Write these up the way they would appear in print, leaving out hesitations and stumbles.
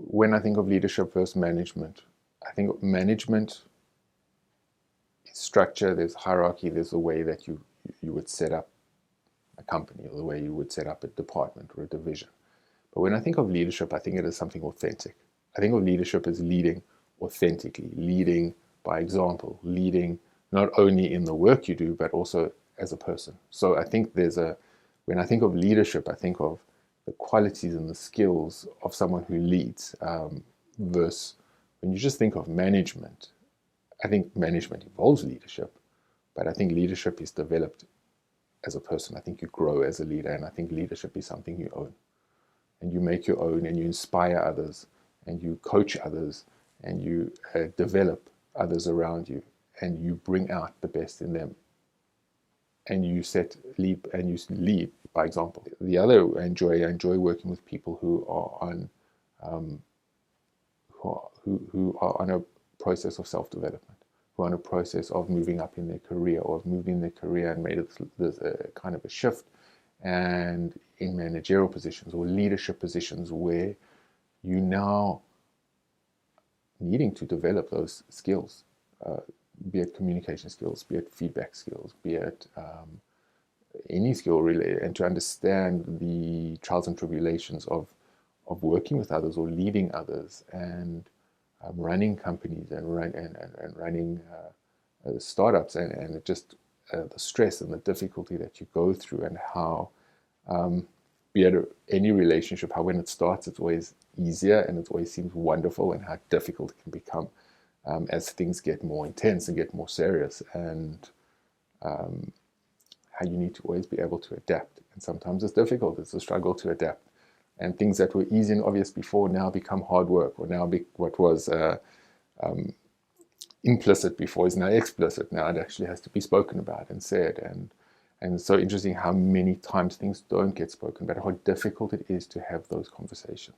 when I think of leadership versus management, I think management is structure, there's hierarchy, there's a way that you would set up a company, or the way you would set up a department or a division. But when I think of leadership, I think it is something authentic. I think of leadership as leading authentically, leading by example, leading not only in the work you do, but also as a person. So I think when I think of leadership, I think of the qualities and the skills of someone who leads, versus when you just think of management. I think management involves leadership, but I think leadership is developed as a person. I think you grow as a leader, and I think leadership is something you own. And you make your own, and you inspire others, and you coach others, and you develop others around you, and you bring out the best in them. And you lead by example. The other I enjoy working with people who are on a process of self-development, who are on a process of moving up in their career, or of moving their career and made this kind of a shift, and in managerial positions or leadership positions where you now needing to develop those skills, be it communication skills, be it feedback skills, be it any skill really, and to understand the trials and tribulations of working with others or leading others, and running companies and running startups, and just the stress and the difficulty that you go through, and how be it any relationship, how when it starts it's always easier and it always seems wonderful, and how difficult it can become as things get more intense and get more serious, and how you need to always be able to adapt. And sometimes it's difficult, it's a struggle to adapt. And things that were easy and obvious before now become hard work, or now what was implicit before is now explicit. Now it actually has to be spoken about and said. And it's so interesting how many times things don't get spoken about, how difficult it is to have those conversations.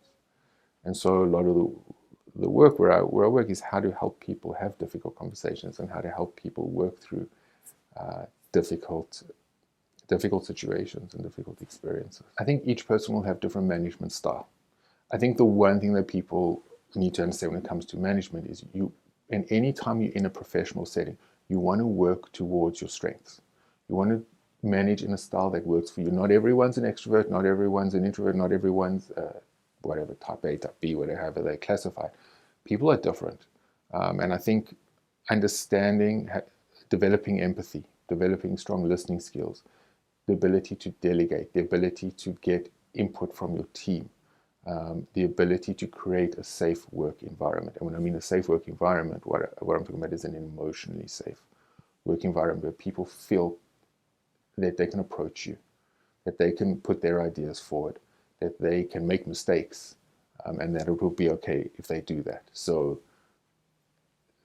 And so a lot of the work where I work is how to help people have difficult conversations, and how to help people work through difficult situations and difficult experiences. I think each person will have different management style. I think the one thing that people need to understand when it comes to management is and any time you're in a professional setting, you want to work towards your strengths. You want to manage in a style that works for you. Not everyone's an extrovert, not everyone's an introvert, not everyone's whatever, type A, type B, whatever they classify. People are different. And I think understanding, developing empathy, developing strong listening skills, the ability to delegate, the ability to get input from your team, the ability to create a safe work environment. And when I mean a safe work environment, what I'm talking about is an emotionally safe work environment where people feel that they can approach you, that they can put their ideas forward, that they can make mistakes, and that it will be okay if they do that. So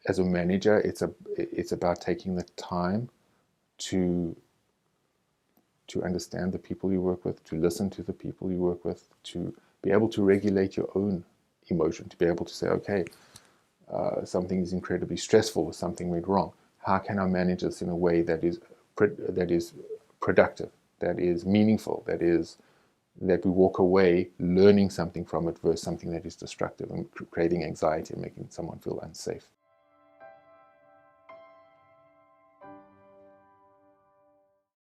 as a manager, it's about taking the time to understand the people you work with, to listen to the people you work with, to be able to regulate your own emotion, to be able to say, okay, something is incredibly stressful, or something went wrong. How can I manage this in a way that is productive, that is meaningful, that we walk away learning something from it, versus something that is destructive and creating anxiety and making someone feel unsafe.